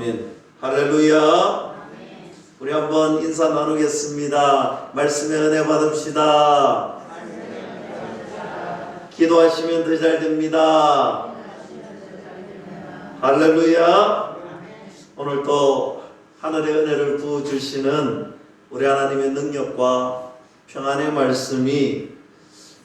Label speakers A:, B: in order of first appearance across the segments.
A: 아멘. 할렐루야. 우리 한번 인사 나누겠습니다. 말씀의 은혜 받읍시다. 기도하시면 더 잘 됩니다. 할렐루야. 오늘 또 하늘의 은혜를 부어주시는 우리 하나님의 능력과 평안의 말씀이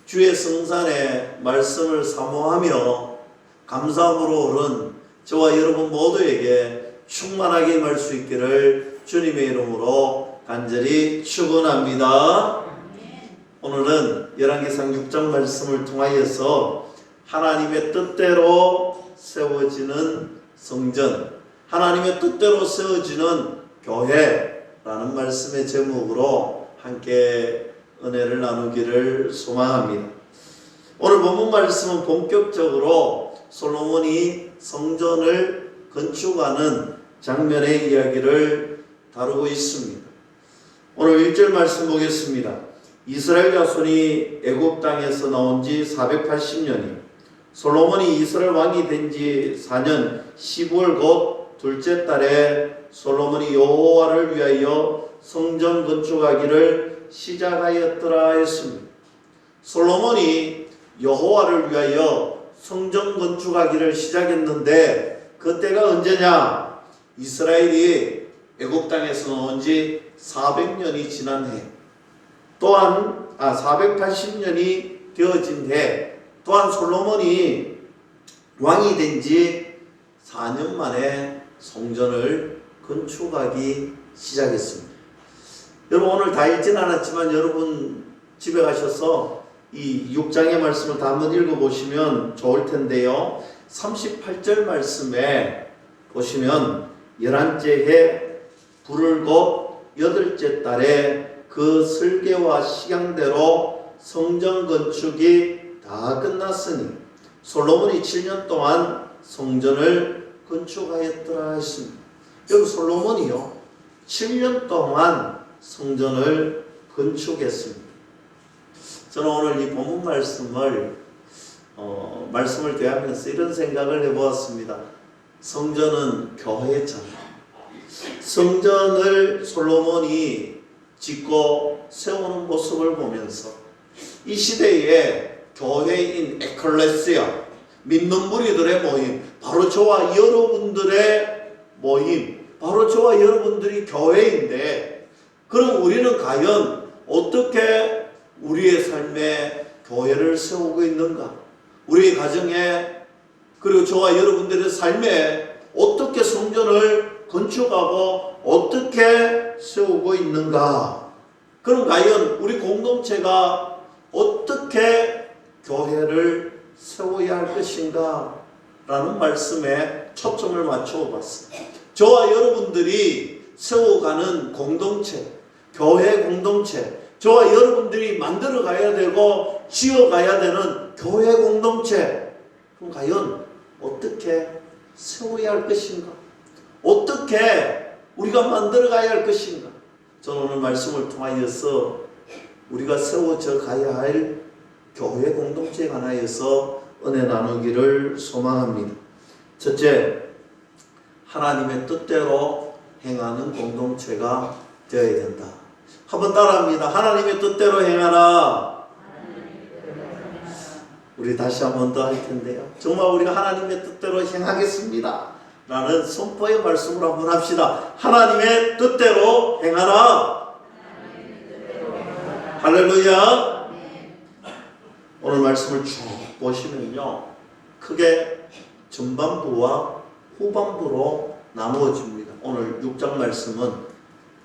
A: 주의 성산의 말씀을 사모하며 감사함으로 오른 저와 여러분 모두에게 충만하게 임할 수 있기를 주님의 이름으로 간절히 축원합니다. 오늘은 열왕기상 6장 말씀을 통하여서 하나님의 뜻대로 세워지는 성전, 하나님의 뜻대로 세워지는 교회라는 말씀의 제목으로 함께 은혜를 나누기를 소망합니다. 오늘 본문 말씀은 본격적으로 솔로몬이 성전을 건축하는 장면의 이야기를 다루고 있습니다. 오늘 1절 말씀 보겠습니다. 이스라엘 자손이 애굽 땅에서 나온 지 480년이 솔로몬이 이스라엘 왕이 된 지 4년 10월 곧 둘째 달에 솔로몬이 여호와를 위하여 성전 건축하기를 시작하였더라 했습니다. 솔로몬이 여호와를 위하여 성전 건축하기를 시작했는데 그때가 언제냐? 이스라엘이 애굽 땅에서 나온 지 400년이 지난 해, 또한 480년이 되어진 해, 또한 솔로몬이 왕이 된 지 4년 만에 성전을 건축하기 시작했습니다. 여러분 오늘 다 읽진 않았지만 여러분 집에 가셔서 이 6장의 말씀을 다 한번 읽어보시면 좋을 텐데요. 38절 말씀에 보시면 11째 해 불을 곧 8째 달에 그 설계와 식양대로 성전 건축이 다 끝났으니 솔로몬이 7년 동안 성전을 건축하였더라 했습니다. 여기 솔로몬이요 7년 동안 성전을 건축했습니다. 저는 오늘 이 본문 말씀을 대하면서 이런 생각을 해보았습니다. 성전은 교회잖아요. 성전을 솔로몬이 짓고 세우는 모습을 보면서 이 시대에 교회인 에클레시아, 믿는 무리들의 모임, 바로 저와 여러분들의 모임, 바로 저와 여러분들이 교회인데, 그럼 우리는 과연 어떻게 우리의 삶에 교회를 세우고 있는가? 우리의 가정에, 그리고 저와 여러분들의 삶에 어떻게 성전을 건축하고 어떻게 세우고 있는가? 그럼 과연 우리 공동체가 어떻게 교회를 세워야 할 것인가? 라는 말씀에 초점을 맞춰 봤습니다. 저와 여러분들이 세워가는 공동체, 교회 공동체, 저와 여러분들이 만들어 가야 되고 지어 가야 되는 교회 공동체, 그럼 과연 어떻게 세워야 할 것인가? 어떻게 우리가 만들어 가야 할 것인가? 저는 오늘 말씀을 통하여서 우리가 세워져 가야 할 교회 공동체에 관하여서 은혜 나누기를 소망합니다. 첫째, 하나님의 뜻대로 행하는 공동체가 되어야 된다. 한번 따라합니다. 하나님의 뜻대로 행하라. 우리 다시 한번 더 할 텐데요. 정말 우리가 하나님의 뜻대로 행하겠습니다 라는 선포의 말씀으로 한번 합시다. 하나님의 뜻대로 행하라. 할렐루야. 오늘 말씀을 쭉 보시면요, 크게 전반부와 후반부로 나누어집니다. 오늘 6장 말씀은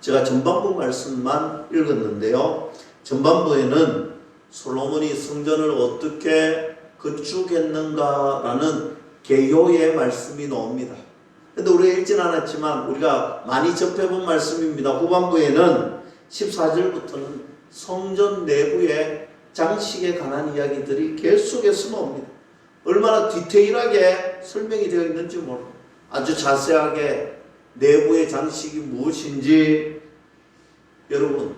A: 제가 전반부 말씀만 읽었는데요, 전반부에는 솔로몬이 성전을 어떻게 건축했는가라는 개요의 말씀이 나옵니다. 근데 우리가 읽진 않았지만 우리가 많이 접해본 말씀입니다. 후반부에는 14절부터는 성전 내부의 장식에 관한 이야기들이 계속해서 나옵니다. 얼마나 디테일하게 설명이 되어 있는지 모릅니다. 아주 자세하게 내부의 장식이 무엇인지. 여러분,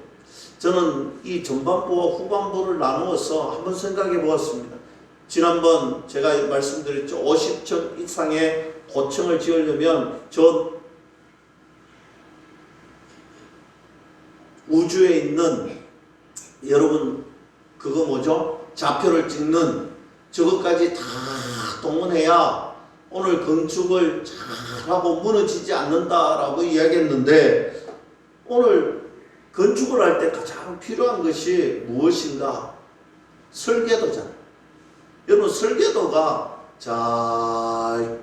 A: 저는 이 전반부와 후반부를 나누어서 한번 생각해 보았습니다. 지난번 제가 말씀드렸죠. 50층 이상의 고층을 지으려면 저 우주에 있는 여러분 그거 뭐죠? 좌표를 찍는 저것까지 다 동원해야 오늘 건축을 잘하고 무너지지 않는다라고 이야기했는데 오늘 건축을 할 때 가장 필요한 것이 무엇인가? 설계도잖아요. 여러분 설계도가 잘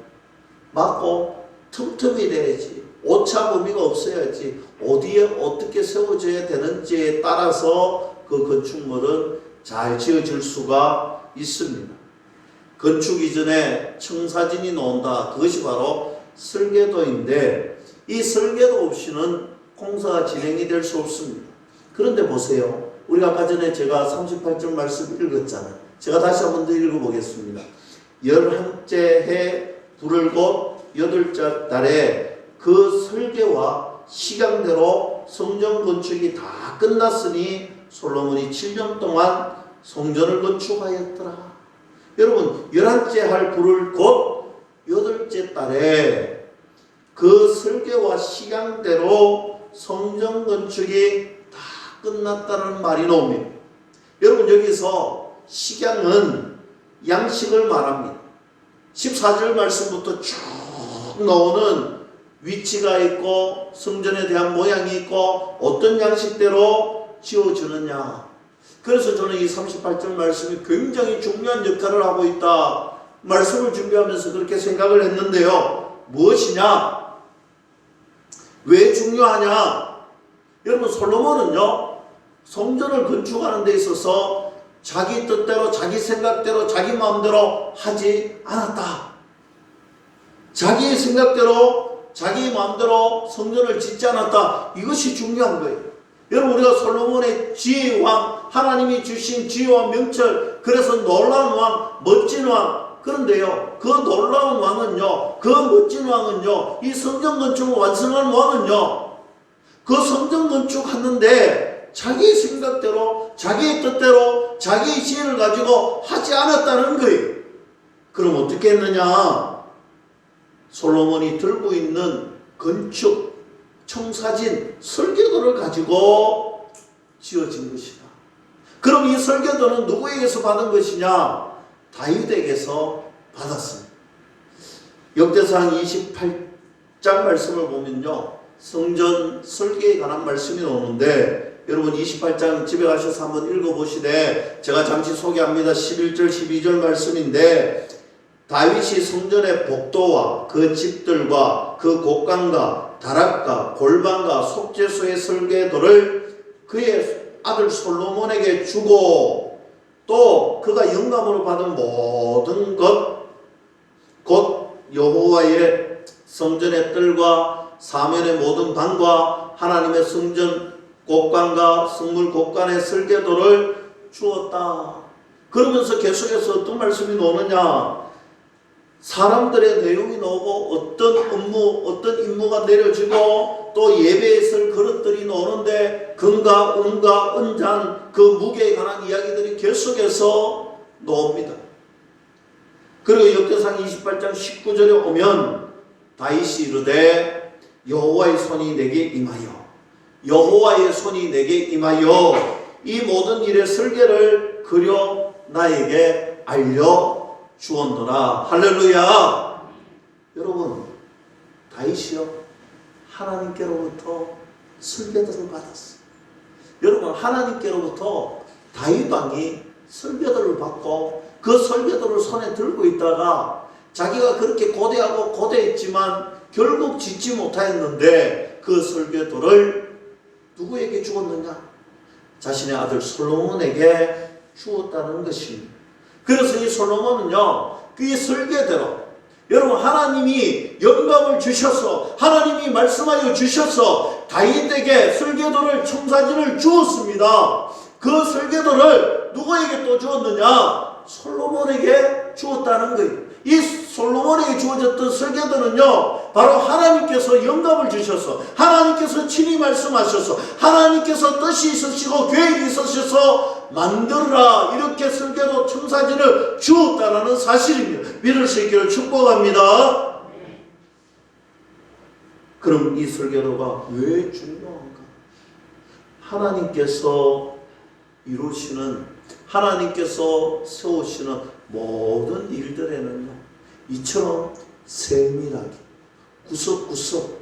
A: 맞고 틈틈이 돼야지 오차 범위가 없어야지 어디에 어떻게 세워져야 되는지에 따라서 그 건축물은 잘 지어질 수가 있습니다. 건축 이전에 청사진이 나온다. 그것이 바로 설계도인데 이 설계도 없이는 공사가 진행이 될 수 없습니다. 그런데 보세요. 우리가 아까 전에 제가 38절 말씀 읽었잖아요. 제가 다시 한 번 더 읽어보겠습니다. 11째 해 불을 곧 8째 달에 그 설계와 시간대로 성전 건축이 다 끝났으니 솔로몬이 7년 동안 성전을 건축하였더라. 여러분 11째 할 불을 곧 8째 달에 그 설계와 시간대로 성전 건축이 다 끝났다는 말이 나옵니다. 여러분 여기서 식양은 양식을 말합니다. 14절 말씀부터 쭉 나오는 위치가 있고 성전에 대한 모양이 있고 어떤 양식대로 지어주느냐. 그래서 저는 이 38절 말씀이 굉장히 중요한 역할을 하고 있다. 말씀을 준비하면서 그렇게 생각을 했는데요. 무엇이냐? 왜 중요하냐? 여러분 솔로몬은요. 성전을 건축하는 데 있어서 자기 뜻대로 자기 생각대로 자기 마음대로 하지 않았다. 자기의 생각대로 자기 마음대로 성전을 짓지 않았다. 이것이 중요한 거예요. 여러분 우리가 솔로몬의 지혜의 왕, 하나님이 주신 지혜와 명철, 그래서 놀라운 왕, 멋진 왕. 그런데요, 그 놀라운 왕은요, 그 멋진 왕은요, 이 성전 건축을 완성한 왕은요, 그 성전 건축하는데 자기의 생각대로 자기의 뜻대로 자기의 지혜를 가지고 하지 않았다는 거예요. 그럼 어떻게 했느냐? 솔로몬이 들고 있는 건축 청사진 설계도를 가지고 지어진 것이다. 그럼 이 설계도는 누구에게서 받은 것이냐? 다윗에게서 받았습니다. 역대상 28장 말씀을 보면요, 성전 설계에 관한 말씀이 나오는데 여러분 28장 집에 가셔서 한번 읽어보시되 제가 잠시 소개합니다. 11절 12절 말씀인데 다윗이 성전의 복도와 그 집들과 그 곡간과 다락과 골방과 속죄소의 설계도를 그의 아들 솔로몬에게 주고 또 그가 영감으로 받은 모든 것 곧 여호와의 성전의 뜰과 사면의 모든 방과 하나님의 성전 곡간과 성물 곡간의 설계도를 주었다. 그러면서 계속해서 어떤 말씀이 나오느냐? 사람들의 내용이 나오고 어떤 업무, 어떤 임무가 내려지고 또 예배에 쓸 그릇들이 나오는데 금과 은과 은잔 그 무게에 관한 이야기들이 계속해서 나옵니다. 그리고 역대상 28장 19절에 오면 다윗이 이르되 여호와의 손이 내게 임하여 여호와의 손이 내게 임하여 이 모든 일의 설계를 그려 나에게 알려 주었노라. 할렐루야. 여러분 다윗이요 하나님께로부터 설계도를 받았어요. 여러분 하나님께로부터 다윗 왕이 설계도를 받고 그 설계도를 손에 들고 있다가 자기가 그렇게 고대하고 고대했지만 결국 짓지 못하였는데 그 설계도를 누구에게 주었느냐? 자신의 아들 솔로몬에게 주었다는 것입니다. 그래서 이 솔로몬은요, 그 설계대로 여러분 하나님이 영감을 주셔서 하나님이 말씀하여 주셔서 다윗에게 설계도를 청사진을 주었습니다. 그 설계도를 누구에게 또 주었느냐? 솔로몬에게 주었다는 거예요. 이 솔로몬에게 주어졌던 설계도는요, 바로 하나님께서 영감을 주셔서 하나님께서 친히 말씀하셔서 하나님께서 뜻이 있으시고 계획이 있으셔서 만들어라 이렇게 설계도 청사진을 주었다는 사실입니다. 믿을 수 있기를 축복합니다. 그럼 이 설계도가 왜 중요한가? 하나님께서 이루시는, 하나님께서 세우시는 모든 일들에는요, 이처럼 세밀하게 구석구석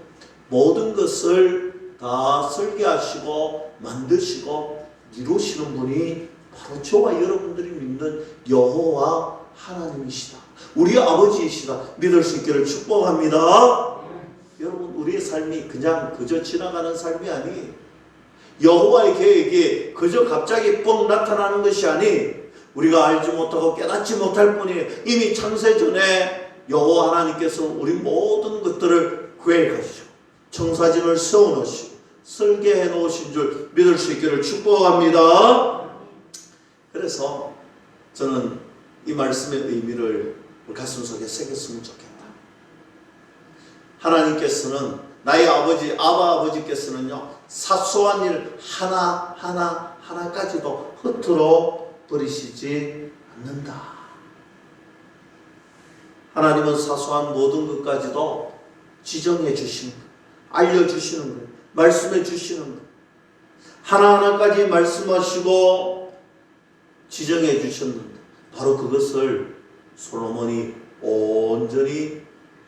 A: 모든 것을 다 설계하시고 만드시고 이루시는 분이 바로 저와 여러분들이 믿는 여호와 하나님이시다. 우리 아버지이시다. 믿을 수 있기를 축복합니다. 여러분, 우리의 삶이 그냥 그저 지나가는 삶이 아니, 여호와의 계획이 그저 갑자기 뻥 나타나는 것이 아니, 우리가 알지 못하고 깨닫지 못할 뿐이에요. 이미 창세 전에 여호와 하나님께서는 우리 모든 것들을 계획하시고 청사진을 세워놓으시고 설계해 놓으신 줄 믿을 수 있기를 축복합니다. 그래서 저는 이 말씀의 의미를 가슴속에 새겼으면 좋겠다. 하나님께서는, 나의 아버지, 아버지께서는요, 사소한 일 하나까지도 허투루 버리시지 않는다. 하나님은 사소한 모든 것까지도 지정해 주시는 것, 알려주시는 것, 말씀해 주시는 것, 하나하나까지 말씀하시고 지정해 주셨는데, 바로 그것을 솔로몬이 온전히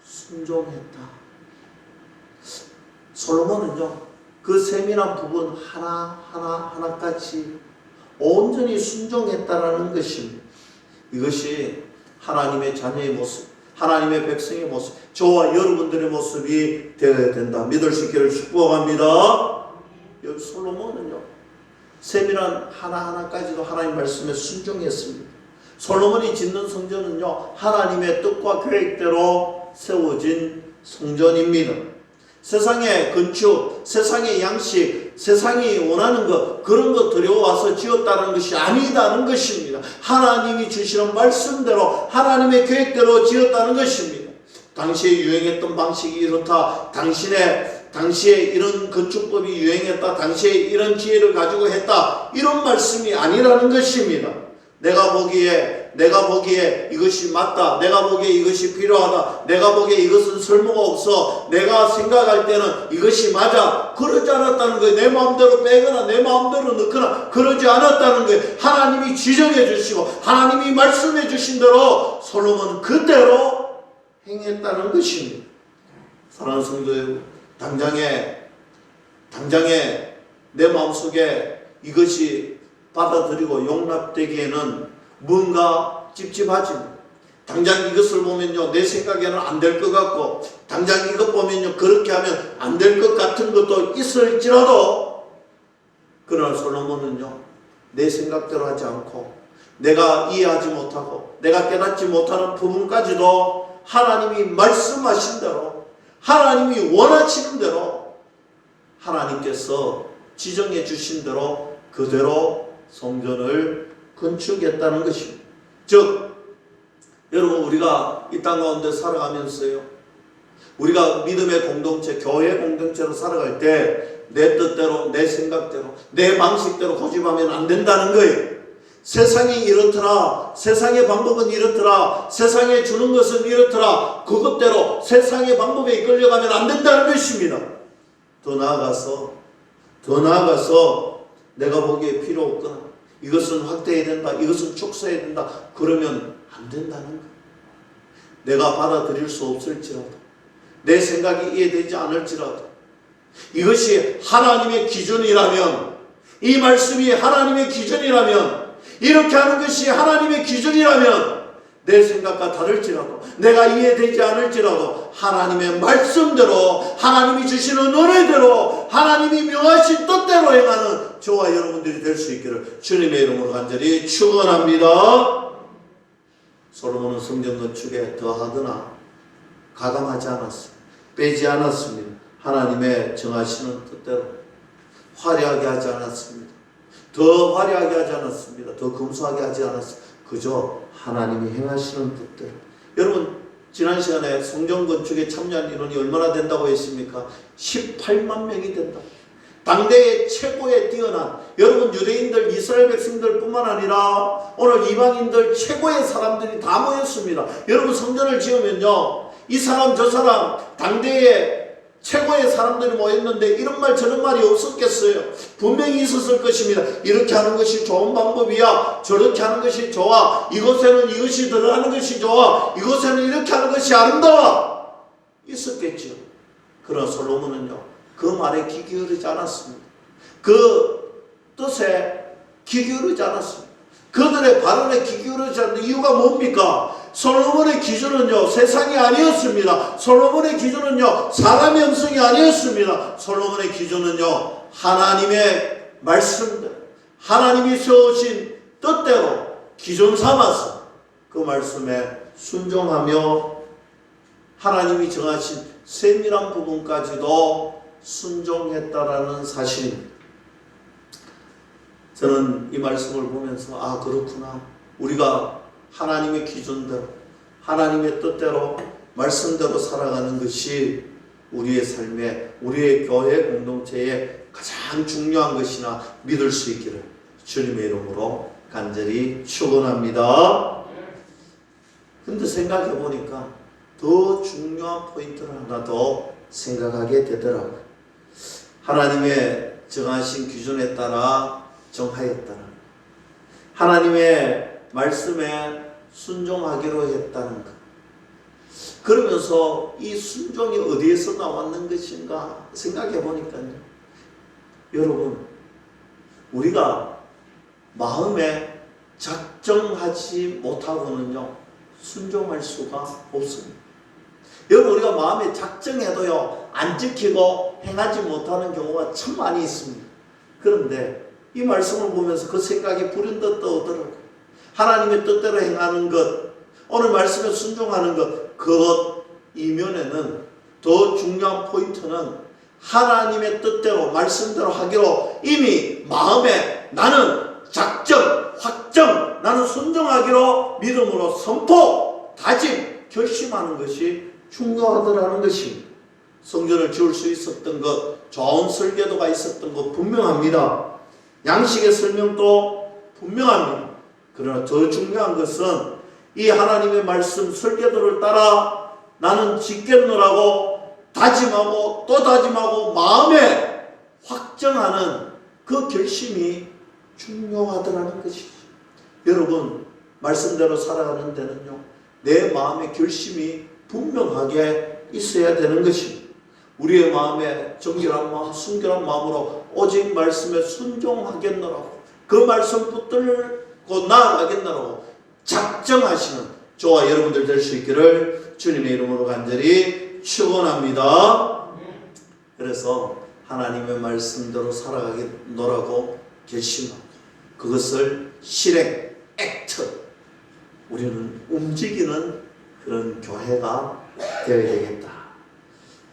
A: 순종했다. 솔로몬은요, 그 세밀한 부분 하나까지 온전히 순종했다라는 것입니다. 이것이 하나님의 자녀의 모습, 하나님의 백성의 모습, 저와 여러분들의 모습이 되어야 된다. 믿을 수 있기를 축복합니다. 여기 솔로몬은요, 세밀한 하나까지도 하나님 말씀에 순종했습니다. 솔로몬이 짓는 성전은요, 하나님의 뜻과 계획대로 세워진 성전입니다. 세상의 건축, 세상의 양식, 세상이 원하는 것, 그런 것 들여와서 지었다는 것이 아니다는 것입니다. 하나님이 주시는 말씀대로, 하나님의 계획대로 지었다는 것입니다. 당시에 유행했던 방식이 이렇다, 당시에 이런 건축법이 유행했다, 당시에 이런 기회를 가지고 했다, 이런 말씀이 아니라는 것입니다. 내가 보기에 이것이 맞다, 내가 보기에 이것이 필요하다, 내가 보기에 이것은 쓸모가 없어, 내가 생각할 때는 이것이 맞아, 그러지 않았다는 거예요. 내 마음대로 빼거나 내 마음대로 넣거나 그러지 않았다는 거예요. 하나님이 지정해 주시고 하나님이 말씀해 주신 대로 솔로몬은 그대로 행했다는 것입니다. 사랑하는 성도 여러분, 당장에 내 마음속에 이것이 받아들이고 용납되기에는 뭔가 찝찝하지만, 당장 이것을 보면요, 내 생각에는 안 될 것 같고, 당장 이것 보면요, 그렇게 하면 안 될 것 같은 것도 있을지라도, 그러나 솔로몬은요, 내 생각대로 하지 않고, 내가 이해하지 못하고, 내가 깨닫지 못하는 부분까지도 하나님이 말씀하신 대로, 하나님이 원하시는 대로, 하나님께서 지정해 주신 대로 그대로 성전을 건축했다는 것입니다. 즉, 여러분, 우리가 이 땅 가운데 살아가면서요, 우리가 믿음의 공동체, 교회 공동체로 살아갈 때 내 뜻대로, 내 생각대로, 내 방식대로 고집하면 안 된다는 거예요. 세상이 이렇더라, 세상의 방법은 이렇더라, 세상에 주는 것은 이렇더라, 그것대로 세상의 방법에 이끌려가면 안 된다는 것입니다. 더 나아가서 내가 보기에 필요 없거나 이것은 확대해야 된다, 이것은 축소해야 된다, 그러면 안 된다는 거예요. 내가 받아들일 수 없을지라도, 내 생각이 이해되지 않을지라도, 이것이 하나님의 기준이라면, 이 말씀이 하나님의 기준이라면, 이렇게 하는 것이 하나님의 기준이라면, 내 생각과 다를지라도, 내가 이해되지 않을지라도 하나님의 말씀대로, 하나님이 주시는 은혜대로, 하나님이 명하신 뜻대로 행하는 저와 여러분들이 될 수 있기를 주님의 이름으로 간절히 축원합니다. 솔로몬은 성전 건축에 더하거나 가감하지 않았습니다. 빼지 않았습니다. 하나님의 정하시는 뜻대로 화려하게 하지 않았습니다. 더 화려하게 하지 않았습니다. 더 검소하게 하지 않았습니다. 그저 하나님이 행하시는 뜻대로. 여러분, 지난 시간에 성전 건축에 참여한 인원이 얼마나 된다고 했습니까? 18만 명이 된다. 당대의 최고에 뛰어난, 여러분, 유대인들, 이스라엘 백성들 뿐만 아니라 오늘 이방인들 최고의 사람들이 다 모였습니다. 여러분, 성전을 지으면요, 이 사람 저 사람 당대의 최고의 사람들이 모였는데 이런 말 저런 말이 없었겠어요? 분명히 있었을 것입니다. 이렇게 하는 것이 좋은 방법이야. 저렇게 하는 것이 좋아. 이곳에는 이것이 들어가는 것이 좋아. 이곳에는 이렇게 하는 것이 아름다워. 있었겠죠. 그러나 솔로몬은요, 그 말에 귀 기울이지 않았습니다. 그 뜻에 귀 기울이지 않았습니다. 그들의 발언에 귀 기울이지 않는 이유가 뭡니까? 솔로몬의 기준은요, 세상이 아니었습니다. 솔로몬의 기준은요, 사람의 음성이 아니었습니다. 솔로몬의 기준은요, 하나님의 말씀대로, 하나님이 세우신 뜻대로 기준 삼아서 그 말씀에 순종하며 하나님이 정하신 세밀한 부분까지도 순종했다라는 사실입니다. 저는 이 말씀을 보면서 아, 그렇구나. 우리가 하나님의 기준대로, 하나님의 뜻대로, 말씀대로 살아가는 것이 우리의 삶에, 우리의 교회 공동체에 가장 중요한 것이나 믿을 수 있기를 주님의 이름으로 간절히 축원합니다. 근데 생각해 보니까 더 중요한 포인트를 하나 더 생각하게 되더라고요. 하나님의 정하신 기준에 따라 정하였다는, 하나님의 말씀에 순종하기로 했다는 것. 그러면서 이 순종이 어디에서 나왔는 것인가 생각해 보니까요, 여러분, 우리가 마음에 작정하지 못하고는요, 순종할 수가 없습니다. 여러분, 우리가 마음에 작정해도요, 안 지키고 행하지 못하는 경우가 참 많이 있습니다. 그런데 이 말씀을 보면서 그 생각이 불현듯 떠오더라고요. 하나님의 뜻대로 행하는 것, 오늘 말씀에 순종하는 것, 그것 이면에는 더 중요한 포인트는 하나님의 뜻대로, 말씀대로 하기로 이미 마음에 나는 작정, 확정, 나는 순종하기로 믿음으로 선포, 다짐, 결심하는 것이 중요하더라는 것입니다. 성전을 지을 수 있었던 것, 좋은 설계도가 있었던 것 분명합니다. 양식의 설명도 분명합니다. 그러나 더 중요한 것은 이 하나님의 말씀 설계도를 따라 나는 짓겠노라고 다짐하고 또 다짐하고 마음에 확정하는 그 결심이 중요하더라는 것이죠. 여러분, 말씀대로 살아가는 데는요, 내 마음의 결심이 분명하게 있어야 되는 것입니다. 우리의 마음에 정결한 마음, 순결한 마음으로 오직 말씀에 순종하겠노라고, 그 말씀 붙들고 나아가겠노라고 작정하시는 저와 여러분들 될 수 있기를 주님의 이름으로 간절히 축원합니다. 그래서 하나님의 말씀대로 살아가겠노라고 결심하고 그것을 실행, 액트, 우리는 움직이는 그런 교회가 되어야 되겠다.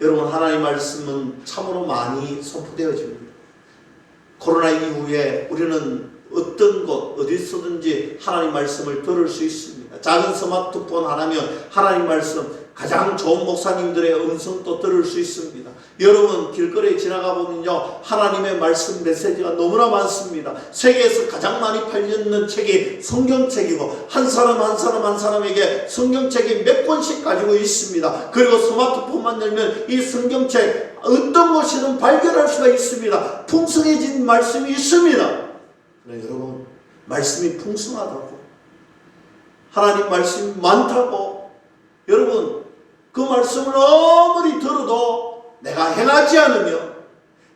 A: 여러분, 하나님의 말씀은 참으로 많이 선포되어집니다. 코로나 이후에 우리는 어떤 곳, 어디서든지 하나님 말씀을 들을 수 있습니다. 작은 스마트폰 하나면 하나님 말씀, 가장 좋은 목사님들의 음성도 들을 수 있습니다. 여러분, 길거리에 지나가 보면요, 하나님의 말씀 메시지가 너무나 많습니다. 세계에서 가장 많이 팔리는 책이 성경책이고 한 사람 한 사람에게 성경책이 몇 권씩 가지고 있습니다. 그리고 스마트폰만 열면 이 성경책 어떤 곳이든 발견할 수가 있습니다. 풍성해진 말씀이 있습니다. 네, 여러분, 말씀이 풍성하다고, 하나님 말씀이 많다고, 여러분, 그 말씀을 아무리 들어도 내가 행하지 않으면,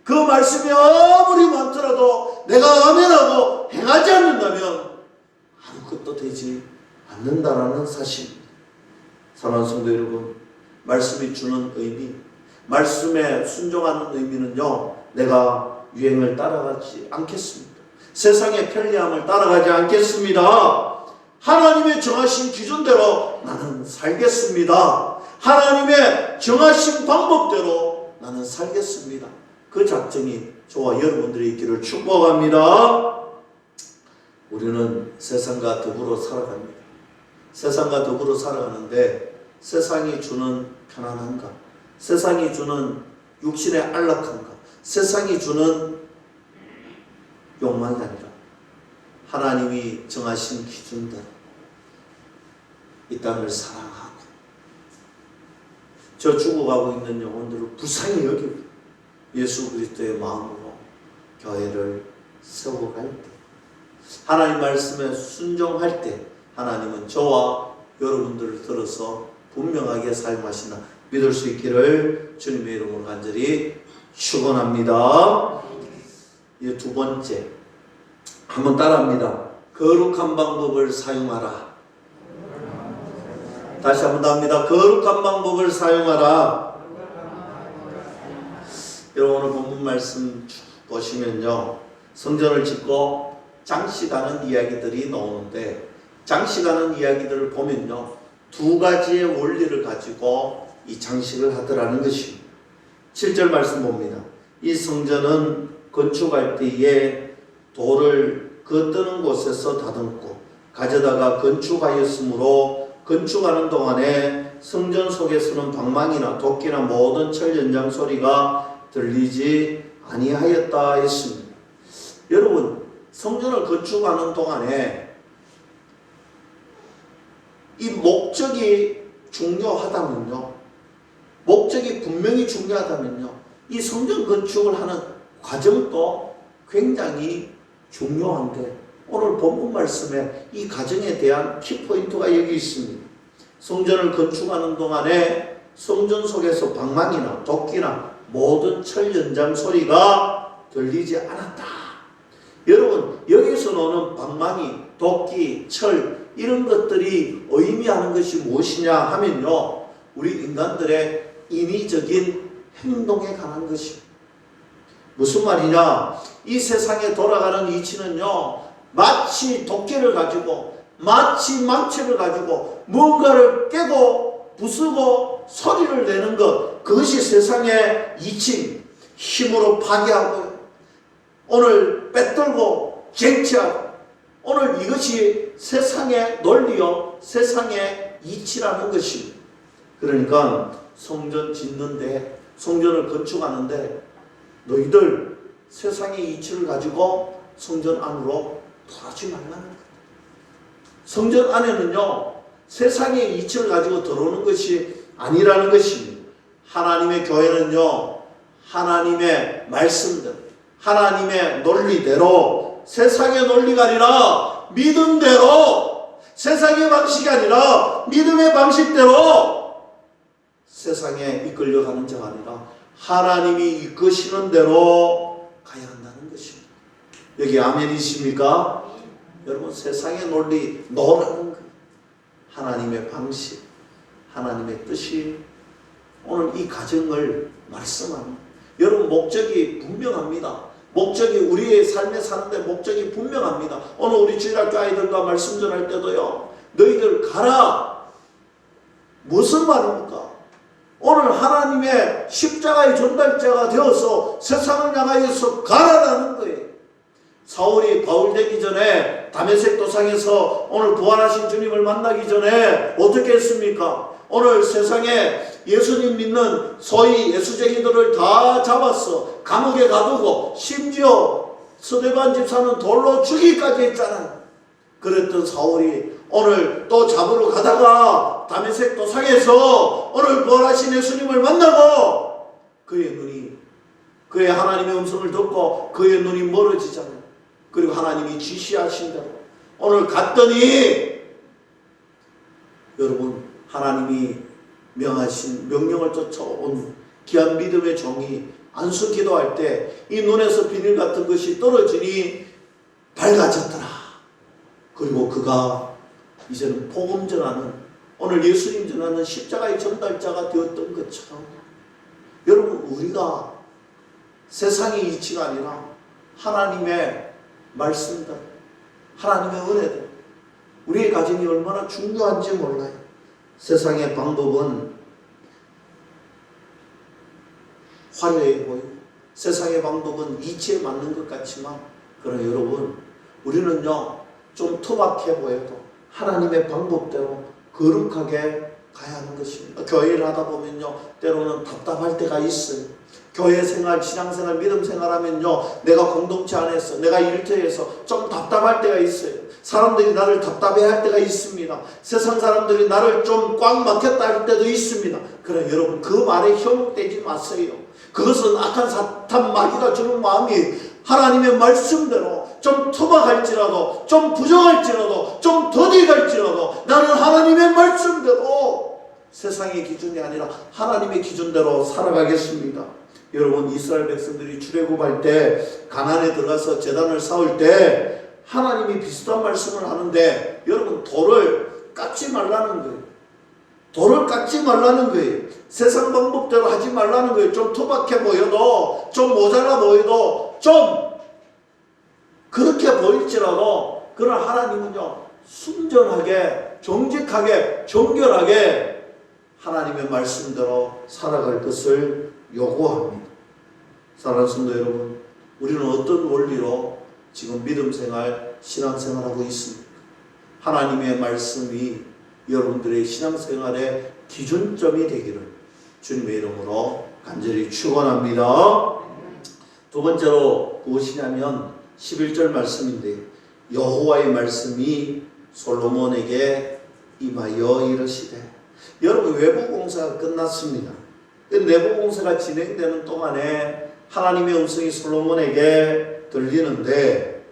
A: 그 말씀이 아무리 많더라도 내가 아멘하고 행하지 않는다면 아무것도 되지 않는다라는 사실입니다. 사랑하는 성도 여러분, 말씀이 주는 의미, 말씀에 순종하는 의미는요, 내가 유행을 따라가지 않겠습니다. 세상의 편리함을 따라가지 않겠습니다. 하나님의 정하신 기준대로 나는 살겠습니다. 하나님의 정하신 방법대로 나는 살겠습니다. 그 작정이 저와 여러분들이 있기를 축복합니다. 우리는 세상과 더불어 살아갑니다. 세상과 더불어 살아가는데 세상이 주는 편안함과, 세상이 주는 육신의 안락함과, 세상이 주는 욕망이 아니라 하나님이 정하신 기준대로 이 땅을 사랑하고 저 죽어가고 있는 영혼들을 불쌍히 여기고 예수 그리스도의 마음으로 교회를 세워갈 때, 하나님 말씀에 순종할 때 하나님은 저와 여러분들을 들어서 분명하게 사용하시나 믿을 수 있기를 주님의 이름으로 간절히 축원합니다. 이제 두 번째, 한번 따라합니다. 거룩한 방법을 사용하라. 다시 한번 더 합니다. 거룩한 방법을 사용하라. 여러분 오늘 본문 말씀 보시면요, 성전을 짓고 장식하는 이야기들이 나오는데, 장식하는 이야기들을 보면요, 두 가지의 원리를 가지고 이 장식을 하더라는 것입니다. 7절 말씀 봅니다. 이 성전은 건축할 때에 돌을 그 뜨는 곳에서 다듬고 가져다가 건축하였으므로 건축하는 동안에 성전 속에서는 방망이나 도끼나 모든 철 연장 소리가 들리지 아니하였다 했습니다. 여러분, 성전을 건축하는 동안에 이 목적이 중요하다면요, 목적이 분명히 중요하다면요, 이 성전 건축을 하는 과정도 굉장히 중요한데, 오늘 본문 말씀에 이 과정에 대한 키포인트가 여기 있습니다. 성전을 건축하는 동안에 성전 속에서 방망이나 도끼나 모든 철 연장 소리가 들리지 않았다. 여러분, 여기서 나오는 방망이, 도끼, 철, 이런 것들이 의미하는 것이 무엇이냐 하면요, 우리 인간들의 인위적인 행동에 관한 것입니다. 무슨 말이냐? 이 세상에 돌아가는 이치는요, 마치 도끼를 가지고, 마치 망치를 가지고 뭔가를 깨고 부수고 소리를 내는 것, 그것이 세상의 이치, 힘으로 파괴하고 오늘 빼들고 쟁취하고, 오늘 이것이 세상의 논리요, 세상의 이치라는 것입니다. 그러니까 성전 짓는데, 성전을 건축하는데 너희들 세상의 이치를 가지고 성전 안으로 들어오지 말라는 거예요. 성전 안에는요, 세상의 이치를 가지고 들어오는 것이 아니라는 것입니다. 하나님의 교회는요, 하나님의 말씀대로, 하나님의 논리대로, 세상의 논리가 아니라 믿음대로, 세상의 방식이 아니라 믿음의 방식대로 세상에 이끌려가는 자가 아니라 하나님이 이끄시는 대로 가야 한다는 것입니다. 여기 아멘이십니까? 여러분, 세상의 논리 노라는 거예요. 하나님의 방식, 하나님의 뜻이 오늘 이 가정을 말씀합니다. 여러분, 목적이 분명합니다. 목적이, 우리의 삶에 사는데 목적이 분명합니다. 오늘 우리 주일학교 아이들과 말씀 전할 때도요, 너희들 가라. 무슨 말입니까? 오늘 하나님의 십자가의 전달자가 되어서 세상을 향하여서 가라라는 거예요. 사울이 바울 되기 전에 다메섹 도상에서 오늘 부활하신 주님을 만나기 전에 어떻게 했습니까? 오늘 세상에 예수님 믿는 소위 예수쟁이들을 다 잡았어. 감옥에 가두고 심지어 스데반 집사는 돌로 죽이기까지 했잖아요. 그랬던 사울이 오늘 또 잡으러 가다가 다메섹 도상에서 오늘 부활하신 예수님을 만나고 그의 눈이, 그의 하나님의 음성을 듣고 그의 눈이 멀어지잖아요. 그리고 하나님이 지시하신 대로 오늘 갔더니, 여러분, 하나님이 명하신 명령을 쫓아온 귀한 믿음의 종이 안수 기도할 때 이 눈에서 비늘 같은 것이 떨어지니 밝아졌더라. 그리고 그가 이제는 복음 전하는, 오늘 예수님 전하는 십자가의 전달자가 되었던 것처럼, 여러분, 우리가 세상의 이치가 아니라 하나님의 말씀들, 하나님의 은혜들, 우리의 가정이 얼마나 중요한지 몰라요. 세상의 방법은 화려해 보이고 세상의 방법은 이치에 맞는 것 같지만, 그러나 여러분, 우리는요, 좀 투박해 보여도 하나님의 방법대로 거룩하게 가야 하는 것입니다. 교회를 하다 보면요, 때로는 답답할 때가 있어요. 교회 생활, 신앙생활, 믿음 생활하면요, 내가 공동체 안에서, 내가 일터에서 좀 답답할 때가 있어요. 사람들이 나를 답답해할 때가 있습니다. 세상 사람들이 나를 좀 꽉 막혔다 할 때도 있습니다. 그러나 여러분, 그 말에 현혹되지 마세요. 그것은 악한 사탄 마귀가 주는 마음이 하나님의 말씀대로 좀 투박할지라도, 좀 부정할지라도, 좀 더디갈지라도 나는 하나님의 말씀대로, 세상의 기준이 아니라 하나님의 기준대로 살아가겠습니다. 여러분, 이스라엘 백성들이 출애굽할 때, 가나안에 들어가서 제단을 쌓을 때 하나님이 비슷한 말씀을 하는데, 여러분, 돌을 깎지 말라는 거예요. 돌을 깎지 말라는 거예요. 세상 방법대로 하지 말라는 거예요. 좀 투박해 보여도, 좀 모자라 보여도, 좀 그렇게 보일지라도, 그러나 하나님은요, 순전하게, 정직하게, 정결하게 하나님의 말씀대로 살아갈 것을 요구합니다. 사랑하는 성도 여러분, 우리는 어떤 원리로 지금 믿음 생활, 신앙 생활하고 있습니까? 하나님의 말씀이 여러분들의 신앙 생활의 기준점이 되기를 주님의 이름으로 간절히 축원합니다. 두 번째로 무엇이냐면 11절 말씀인데, 여호와의 말씀이 솔로몬에게 임하여 이르시되. 여러분, 외부 공사가 끝났습니다. 내부 공사가 진행되는 동안에 하나님의 음성이 솔로몬에게 들리는데,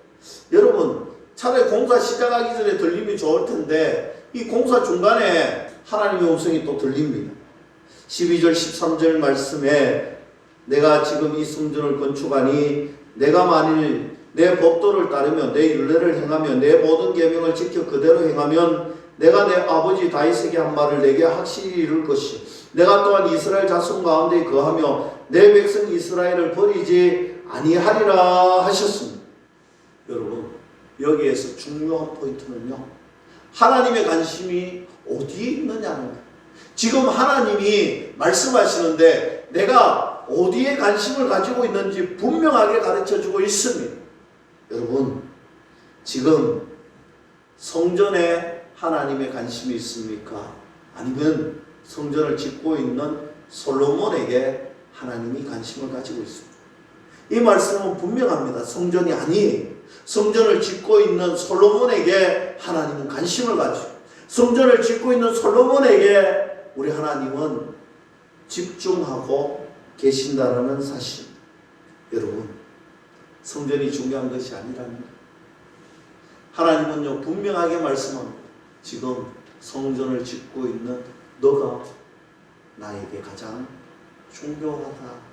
A: 여러분, 차라리 공사 시작하기 전에 들리면 좋을 텐데 이 공사 중간에 하나님의 음성이 또 들립니다. 12절 13절 말씀에, 내가 지금 이 성전을 건축하니 내가 만일 내 법도를 따르며 내 율례를 행하며 내 모든 계명을 지켜 그대로 행하면 내가 내 아버지 다윗에게 한 말을 내게 확실히 이룰 것이, 내가 또한 이스라엘 자손 가운데 거하며 내 백성 이스라엘을 버리지 아니하리라 하셨습니다. 여러분, 여기에서 중요한 포인트는요, 하나님의 관심이 어디에 있느냐는 거예요. 지금 하나님이 말씀하시는데 내가 어디에 관심을 가지고 있는지 분명하게 가르쳐주고 있습니다. 여러분, 지금 성전에 하나님의 관심이 있습니까? 아니면 성전을 짓고 있는 솔로몬에게 하나님이 관심을 가지고 있습니다. 이 말씀은 분명합니다. 성전이 아니에요. 성전을 짓고 있는 솔로몬에게 하나님은 관심을 가지고, 성전을 짓고 있는 솔로몬에게 우리 하나님은 집중하고 계신다라는 사실. 여러분, 성전이 중요한 것이 아니랍니다. 하나님은요, 분명하게 말씀합니다. 지금 성전을 짓고 있는 너가 나에게 가장 중요하다.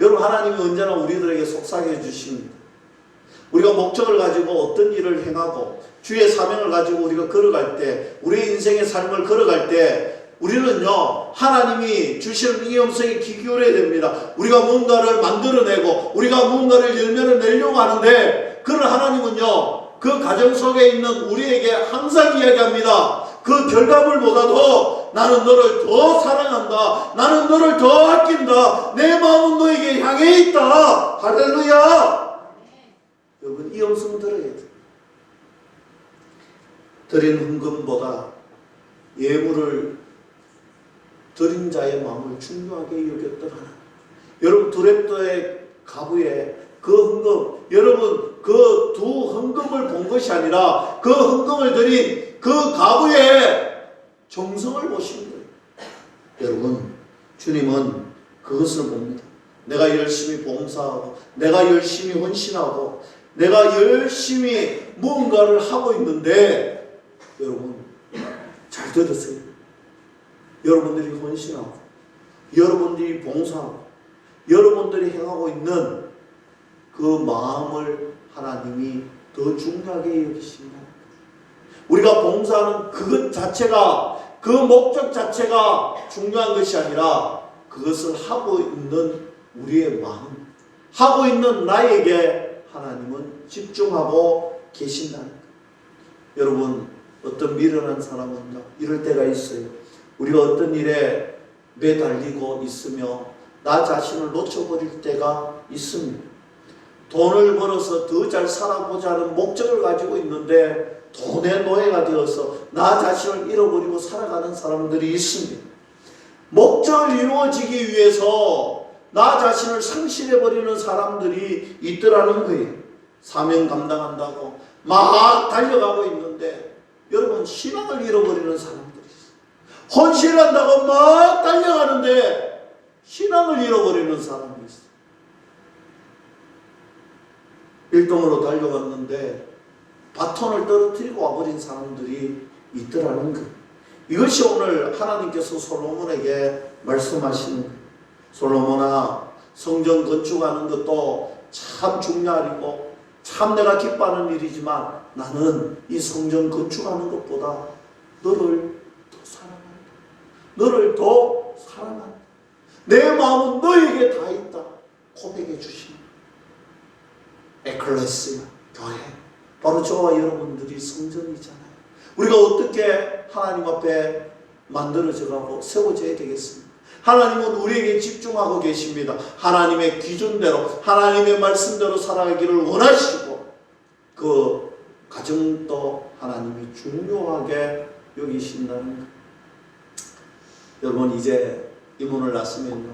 A: 여러분, 하나님이 언제나 우리들에게 속삭여 주십니다. 우리가 목적을 가지고 어떤 일을 행하고 주의 사명을 가지고 우리가 걸어갈 때, 우리의 인생의 삶을 걸어갈 때 우리는요, 하나님이 주시는 이 음성에 귀 기울여야 됩니다. 우리가 뭔가를 만들어내고 우리가 뭔가를 열매를 내려고 하는데, 그런 하나님은요, 그 가정 속에 있는 우리에게 항상 이야기합니다. 그 결과물보다도 나는 너를 더 사랑한다. 나는 너를 더 아낀다. 내 마음은 너에게 향해 있다. 할렐루야. 여러분, 이 음성을 들어야 돼요. 드린 헌금보다 예물을 드린 자의 마음을 중요하게 여겼던 하나님. 여러분, 두렙도의 가부에 그 헌금, 여러분, 그 두 헌금을 본 것이 아니라 그 헌금을 드린 그 가부의 정성을 보신 거예요. 여러분, 주님은 그것을 봅니다. 내가 열심히 봉사하고, 내가 열심히 헌신하고, 내가 열심히 무언가를 하고 있는데, 여러분, 잘 들으세요. 여러분들이 헌신하고, 여러분들이 봉사하고, 여러분들이 행하고 있는 그 마음을 하나님이 더 중요하게 여기십니다. 우리가 봉사하는 그것 자체가, 그 목적 자체가 중요한 것이 아니라 그것을 하고 있는 우리의 마음, 하고 있는 나에게 하나님은 집중하고 계신다는 거예요. 여러분, 어떤 미련한 사람은요, 이럴 때가 있어요. 우리가 어떤 일에 매달리고 있으며 나 자신을 놓쳐버릴 때가 있습니다. 돈을 벌어서 더 잘 살아보자 하는 목적을 가지고 있는데 돈의 노예가 되어서 나 자신을 잃어버리고 살아가는 사람들이 있습니다. 목적을 이루어지기 위해서 나 자신을 상실해버리는 사람들이 있더라는 거예요. 사명 감당한다고 막 달려가고 있는데 여러분 신앙을 잃어버리는 사람들이 있어요. 헌신한다고 막 달려가는데 신앙을 잃어버리는 사람이 있어요. 1등으로 달려갔는데 바톤을 떨어뜨리고 와버린 사람들이 있더라는 거예요. 이것이 오늘 하나님께서 솔로몬에게 말씀하시는 거예요. 솔로몬아, 성전 건축하는 것도 참 중요하고 참 내가 기뻐하는 일이지만 나는 이 성전 건축하는 것보다 너를 더 사랑한다. 너를 더 사랑한다. 내 마음은 너에게 다 있다. 고백해 주시는 에클레시아, 교회. 바로 저와 여러분들이 성전이잖아요. 우리가 어떻게 하나님 앞에 만들어져 가고 세워져야 되겠습니까? 하나님은 우리에게 집중하고 계십니다. 하나님의 기준대로 하나님의 말씀대로 살아가기를 원하시고 그 가정도 하나님이 중요하게 여기신다는 것. 여러분 이제 이 문을 놨으면요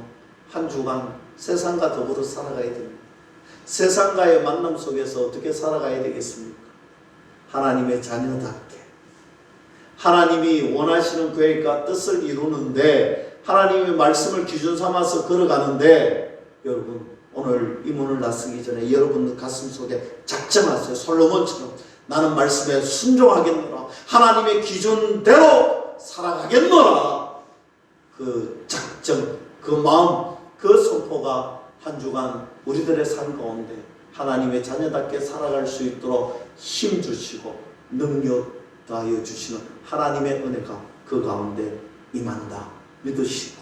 A: 한 주간 세상과 더불어 살아가야 됩니다. 세상과의 만남 속에서 어떻게 살아가야 되겠습니까? 하나님의 자녀답게 하나님이 원하시는 계획과 뜻을 이루는데 하나님의 말씀을 기준 삼아서 걸어가는데 여러분 오늘 이 문을 낯서기 전에 여러분 가슴 속에 작정하세요. 솔로몬처럼 나는 말씀에 순종하겠노라. 하나님의 기준대로 살아가겠노라. 그 작정, 그 마음, 그 선포가 한 주간 우리들의 삶 가운데 하나님의 자녀답게 살아갈 수 있도록 힘 주시고 능력 다하여 주시는 하나님의 은혜가 그 가운데 임한다 믿으시고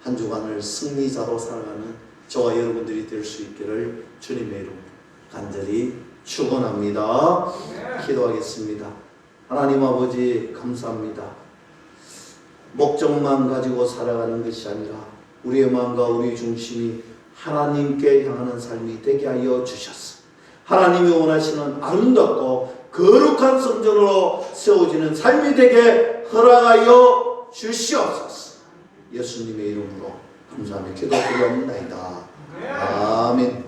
A: 한 주간을 승리자로 살아가는 저와 여러분들이 될 수 있기를 주님의 이름으로 간절히 축원합니다. 기도하겠습니다. 하나님 아버지 감사합니다. 목적만 가지고 살아가는 것이 아니라 우리의 마음과 우리 중심이 하나님께 향하는 삶이 되게 하여 주셨어. 하나님이 원하시는 아름답고 거룩한 성전으로 세워지는 삶이 되게 허락하여 주시옵소서. 예수님의 이름으로 감사하며 기도드리옵나이다. 아멘.